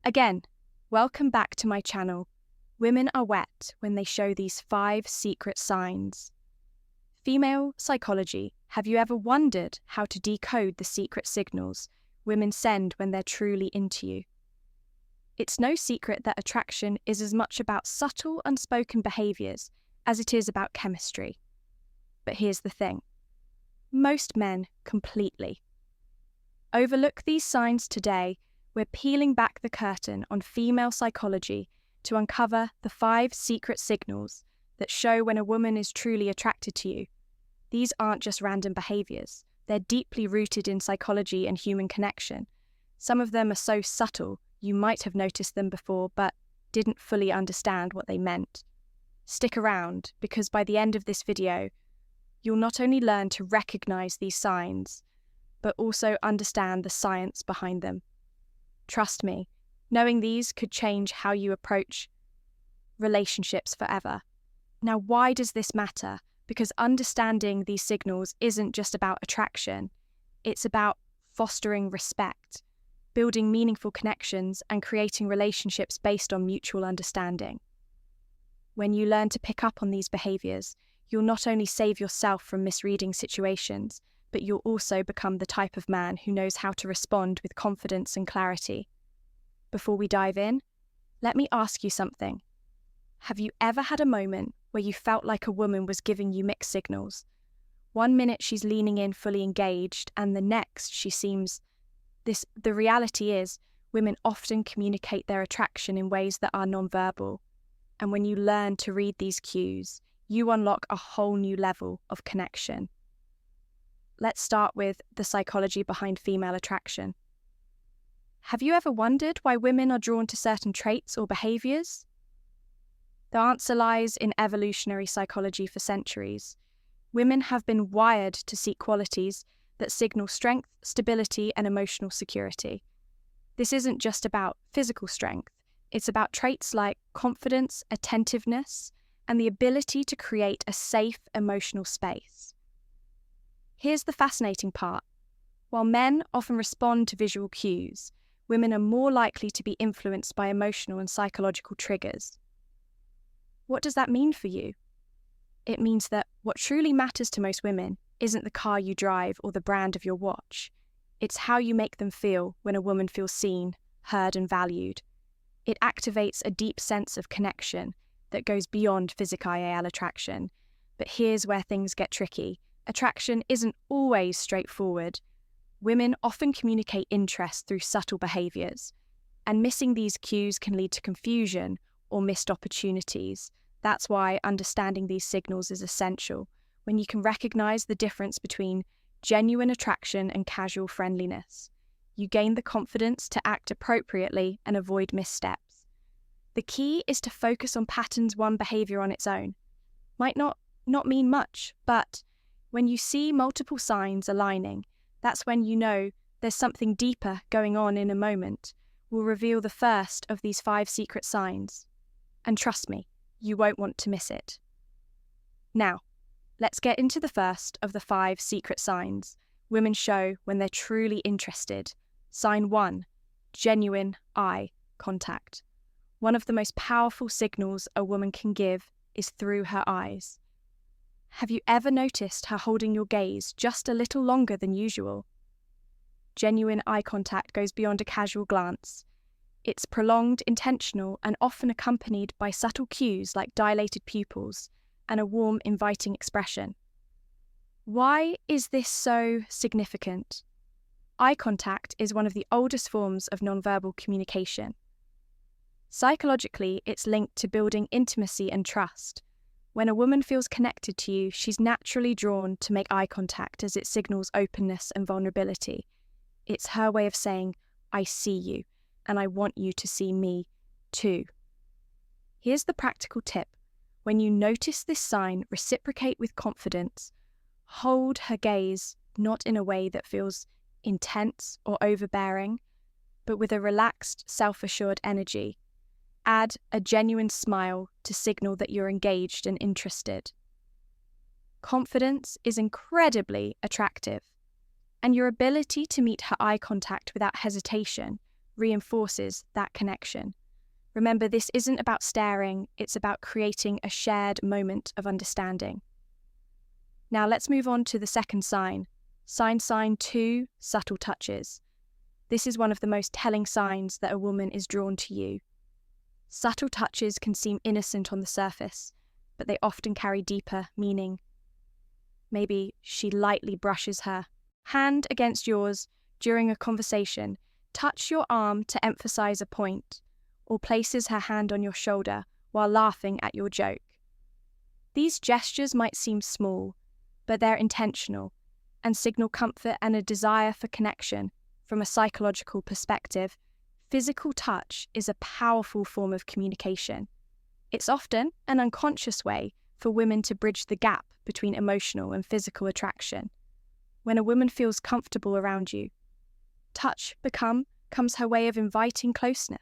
Again, welcome back to my channel. Women are wet when they show these 5 secret signs. Female psychology. Have you ever wondered how to decode the secret signals women send when they're truly into you? It's no secret that attraction is as much about subtle, unspoken behaviours as it is about chemistry. But here's the thing. Most men completely overlook these signs today. We're peeling back the curtain on female psychology to uncover the 5 secret signals that show when a woman is truly attracted to you. These aren't just random behaviours. They're deeply rooted in psychology and human connection. Some of them are so subtle you might have noticed them before but didn't fully understand what they meant. Stick around, because by the end of this video, you'll not only learn to recognise these signs, but also understand the science behind them. Trust me, knowing these could change how you approach relationships forever. Now, why does this matter? Because understanding these signals isn't just about attraction, it's about fostering respect, building meaningful connections, and creating relationships based on mutual understanding. When you learn to pick up on these behaviours, you'll not only save yourself from misreading situations, but you'll also become the type of man who knows how to respond with confidence and clarity. Before we dive in, let me ask you something. Have you ever had a moment where you felt like a woman was giving you mixed signals? One minute she's leaning in, fully engaged, and the next she seems... The reality is, women often communicate their attraction in ways that are nonverbal. And when you learn to read these cues, you unlock a whole new level of connection. Let's start with the psychology behind female attraction. Have you ever wondered why women are drawn to certain traits or behaviours? The answer lies in evolutionary psychology for centuries. Women have been wired to seek qualities that signal strength, stability, and emotional security. This isn't just about physical strength. It's about traits like confidence, attentiveness, and the ability to create a safe emotional space. Here's the fascinating part. While men often respond to visual cues, women are more likely to be influenced by emotional and psychological triggers. What does that mean for you? It means that what truly matters to most women isn't the car you drive or the brand of your watch. It's how you make them feel when a woman feels seen, heard, and valued. It activates a deep sense of connection that goes beyond physical attraction. But here's where things get tricky. Attraction isn't always straightforward. Women often communicate interest through subtle behaviours, and missing these cues can lead to confusion or missed opportunities. That's why understanding these signals is essential. When you can recognise the difference between genuine attraction and casual friendliness, you gain the confidence to act appropriately and avoid missteps. The key is to focus on patterns. One behaviour on its own might not mean much, but when you see multiple signs aligning, that's when you know there's something deeper going on. In a moment, we'll reveal the first of these 5 secret signs. And trust me, you won't want to miss it. Now, let's get into the first of the 5 secret signs women show when they're truly interested. Sign 1, genuine eye contact. One of the most powerful signals a woman can give is through her eyes. Have you ever noticed her holding your gaze just a little longer than usual? Genuine eye contact goes beyond a casual glance. It's prolonged, intentional, and often accompanied by subtle cues like dilated pupils and a warm, inviting expression. Why is this so significant? Eye contact is one of the oldest forms of nonverbal communication. Psychologically, it's linked to building intimacy and trust. When a woman feels connected to you, she's naturally drawn to make eye contact as it signals openness and vulnerability. It's her way of saying, I see you, and I want you to see me too. Here's the practical tip. When you notice this sign, reciprocate with confidence. Hold her gaze, not in a way that feels intense or overbearing, but with a relaxed, self-assured energy. Add a genuine smile to signal that you're engaged and interested. Confidence is incredibly attractive, and your ability to meet her eye contact without hesitation reinforces that connection. Remember, this isn't about staring, it's about creating a shared moment of understanding. Now let's move on to the second sign. Sign 2, subtle touches. This is one of the most telling signs that a woman is drawn to you. Subtle touches can seem innocent on the surface, but they often carry deeper meaning. Maybe she lightly brushes her hand against yours during a conversation, touch your arm to emphasize a point, or places her hand on your shoulder while laughing at your joke. These gestures might seem small, but they're intentional and signal comfort and a desire for connection. From a psychological perspective, physical touch is a powerful form of communication. It's often an unconscious way for women to bridge the gap between emotional and physical attraction. When a woman feels comfortable around you, touch becomes her way of inviting closeness,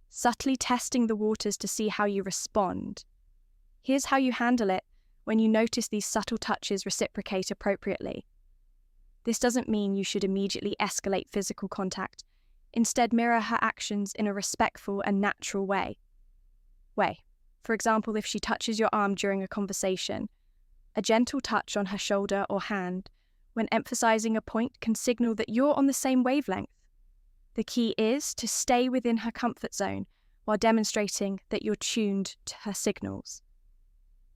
subtly testing the waters to see how you respond. Here's how you handle it when you notice these subtle touches reciprocate appropriately. This doesn't mean you should immediately escalate physical contact. Instead, mirror her actions in a respectful and natural way. For example, if she touches your arm during a conversation, a gentle touch on her shoulder or hand when emphasizing a point can signal that you're on the same wavelength. The key is to stay within her comfort zone while demonstrating that you're tuned to her signals.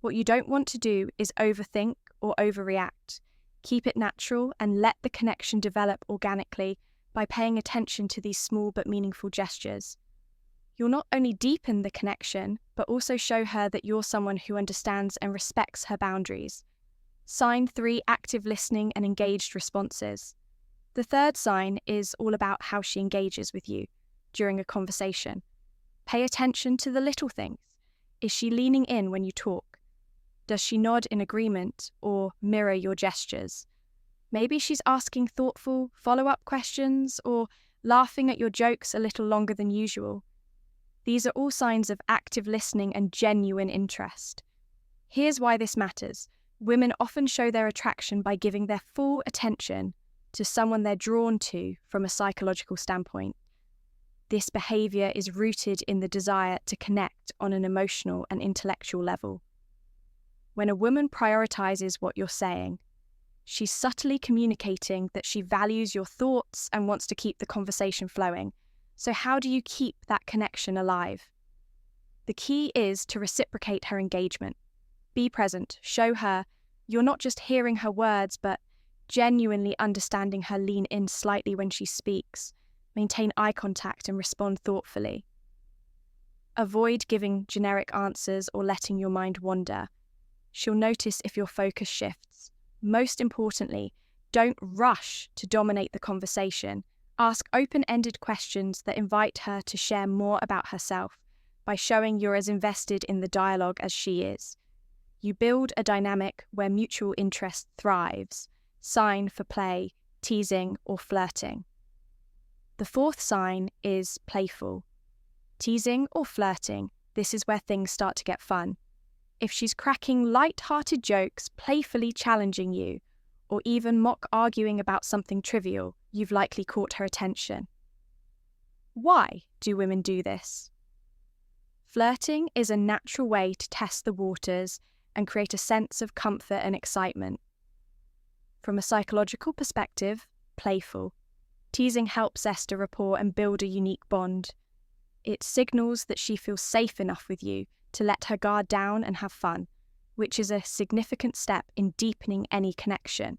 What you don't want to do is overthink or overreact. Keep it natural and let the connection develop organically by paying attention to these small but meaningful gestures. You'll not only deepen the connection, but also show her that you're someone who understands and respects her boundaries. Sign 3, active listening and engaged responses. The third sign is all about how she engages with you during a conversation. Pay attention to the little things. Is she leaning in when you talk? Does she nod in agreement or mirror your gestures? Maybe she's asking thoughtful follow-up questions or laughing at your jokes a little longer than usual. These are all signs of active listening and genuine interest. Here's why this matters. Women often show their attraction by giving their full attention to someone they're drawn to from a psychological standpoint. This behavior is rooted in the desire to connect on an emotional and intellectual level. When a woman prioritizes what you're saying, she's subtly communicating that she values your thoughts and wants to keep the conversation flowing. So how do you keep that connection alive? The key is to reciprocate her engagement. Be present, show her you're not just hearing her words, but genuinely understanding her. Lean in slightly when she speaks. Maintain eye contact and respond thoughtfully. Avoid giving generic answers or letting your mind wander. She'll notice if your focus shifts. Most importantly, don't rush to dominate the conversation. Ask open-ended questions that invite her to share more about herself by showing you're as invested in the dialogue as she is. You build a dynamic where mutual interest thrives. Sign for play, teasing, or flirting. The fourth sign is playful. Teasing or flirting, this is where things start to get fun. If she's cracking light-hearted jokes, playfully challenging you, or even mock arguing about something trivial, you've likely caught her attention. Why do women do this? Flirting is a natural way to test the waters and create a sense of comfort and excitement. From a psychological perspective, playful. Teasing helps ester rapport and build a unique bond. It signals that she feels safe enough with you to let her guard down and have fun, which is a significant step in deepening any connection.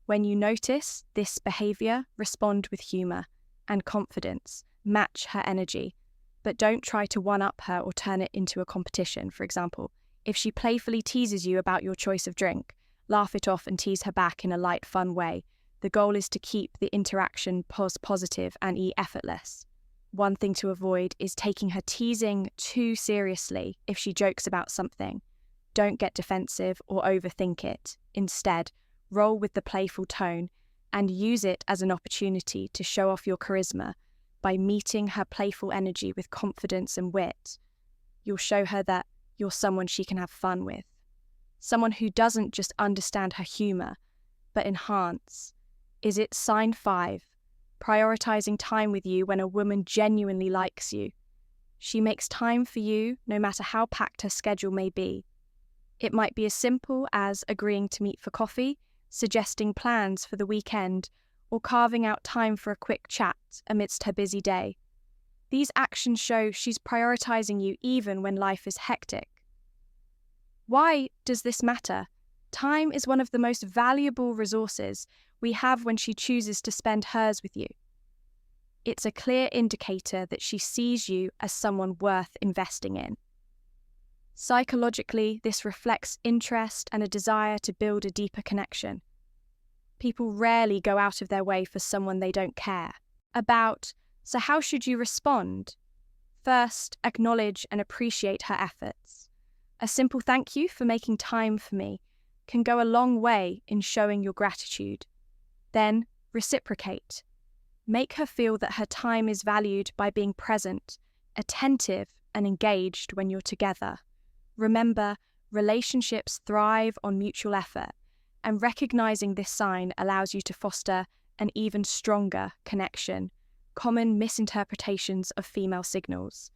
When you notice this behavior, respond with humor and confidence. Match her energy, but don't try to one-up her or turn it into a competition. For example, if she playfully teases you about your choice of drink, laugh it off and tease her back in a light, fun way. The goal is to keep the interaction positive and effortless. One thing to avoid is taking her teasing too seriously. If she jokes about something, don't get defensive or overthink it. Instead, roll with the playful tone and use it as an opportunity to show off your charisma by meeting her playful energy with confidence and wit. You'll show her that you're someone she can have fun with. Someone who doesn't just understand her humor, but enhance. Is it sign 5? prioritizing time with you when a woman genuinely likes you. She makes time for you no matter how packed her schedule may be. It might be as simple as agreeing to meet for coffee, suggesting plans for the weekend, or carving out time for a quick chat amidst her busy day. These actions show she's prioritizing you even when life is hectic. Why does this matter? Time is one of the most valuable resources we have when she chooses to spend hers with you. It's a clear indicator that she sees you as someone worth investing in. Psychologically, this reflects interest and a desire to build a deeper connection. People rarely go out of their way for someone they don't care about, so how should you respond? First, acknowledge and appreciate her efforts. A simple thank you for making time for me can go a long way in showing your gratitude. Then, reciprocate. Make her feel that her time is valued by being present, attentive, and engaged when you're together. Remember, relationships thrive on mutual effort, and recognizing this sign allows you to foster an even stronger connection. Common misinterpretations of female signals.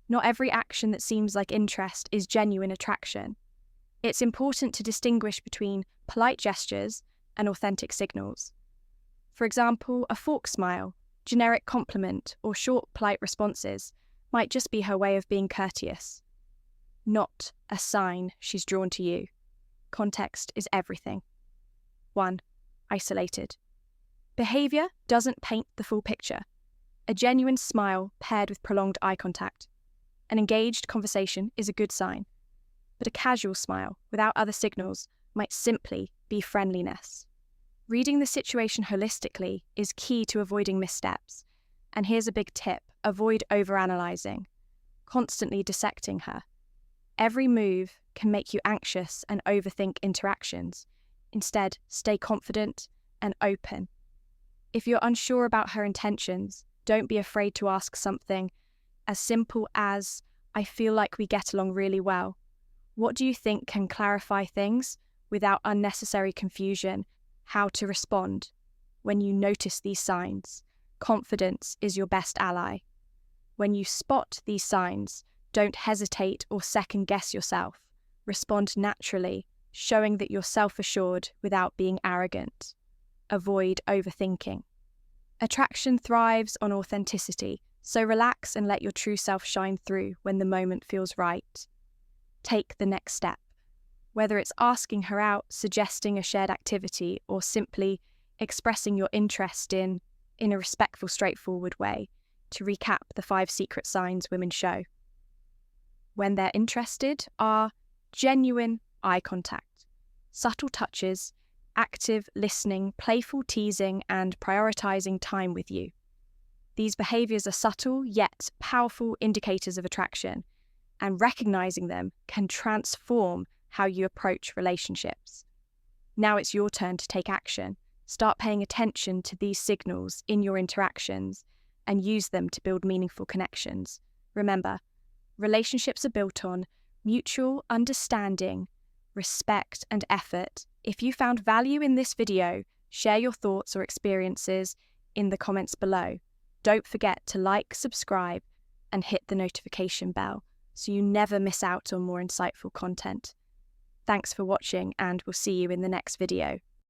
Not every action that seems like interest is genuine attraction. It's important to distinguish between polite gestures and authentic signals. For example, a fork smile, generic compliment, or short, polite responses might just be her way of being courteous. Not a sign she's drawn to you. Context is everything. 1. Isolated. Behavior doesn't paint the full picture. A genuine smile paired with prolonged eye contact. An engaged conversation is a good sign, but a casual smile without other signals might simply be friendliness. Reading the situation holistically is key to avoiding missteps. And here's a big tip: avoid overanalyzing, constantly dissecting her. Every move can make you anxious and overthink interactions. Instead, stay confident and open. If you're unsure about her intentions, don't be afraid to ask something as simple as, "I feel like we get along really well. What do you think can clarify things without unnecessary confusion?" How to respond when you notice these signs. Confidence is your best ally. When you spot these signs, don't hesitate or second-guess yourself. Respond naturally, showing that you're self-assured without being arrogant. Avoid overthinking. Attraction thrives on authenticity, so relax and let your true self shine through when the moment feels right. Take the next step. Whether it's asking her out, suggesting a shared activity, or simply expressing your interest in a respectful, straightforward way. To recap the 5 secret signs women show when they're interested are genuine eye contact, subtle touches, active listening, playful teasing, and prioritizing time with you. These behaviors are subtle yet powerful indicators of attraction, and recognizing them can transform how you approach relationships. Now it's your turn to take action. Start paying attention to these signals in your interactions and use them to build meaningful connections. Remember, relationships are built on mutual understanding, respect, and effort. If you found value in this video, share your thoughts or experiences in the comments below. Don't forget to like, subscribe, and hit the notification bell so you never miss out on more insightful content. Thanks for watching, and we'll see you in the next video.